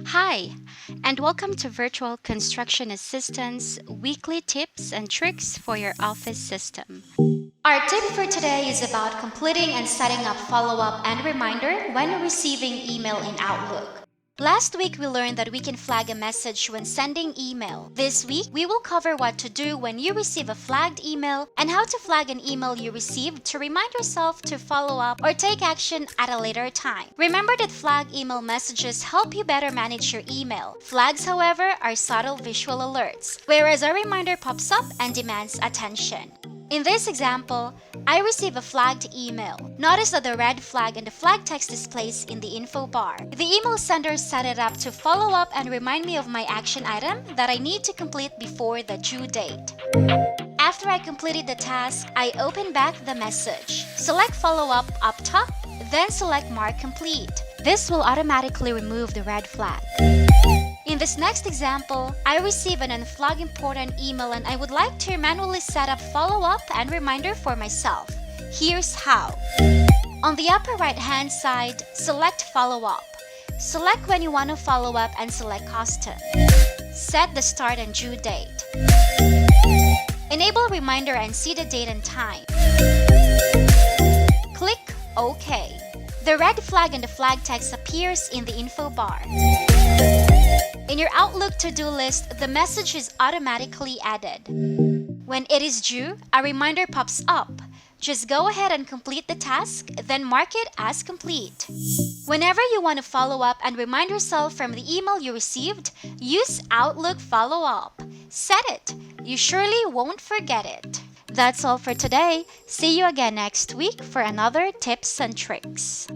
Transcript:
Hi, and welcome to Virtual Construction Assistant's weekly tips and tricks for your office system. Our tip for today is about completing and setting up follow up and reminder when receiving email in Outlook. Last week, we learned that we can flag a message when sending email. This week, we will cover what to do when you receive a flagged email and how to flag an email you received to remind yourself to follow up or take action at a later time. Remember that flag email messages help you better manage your email. Flags, however, are subtle visual alerts, whereas a reminder pops up and demands attention. In this example, I receive a flagged email. Notice that the red flag and the flag text displays in the info bar. The email sender set it up to follow up and remind me of my action item that I need to complete before the due date. After I completed the task, I open back the message. Select follow up top, then select mark complete. This will automatically remove the red flag. In this next example, I receive an unflagged important email and I would like to manually set up follow-up and reminder for myself. Here's how. On the upper right-hand side, select follow-up. Select when you want to follow up and select custom. Set the start and due date. Enable reminder and see the date and time. Click OK. The red flag and the flag text appears in the info bar. In your Outlook to-do list, the message is automatically added. When it is due, a reminder pops up. Just go ahead and complete the task, then mark it as complete. Whenever you want to follow up and remind yourself from the email you received, use Outlook Follow Up. Set it. You surely won't forget it. That's all for today. See you again next week for another tips and tricks.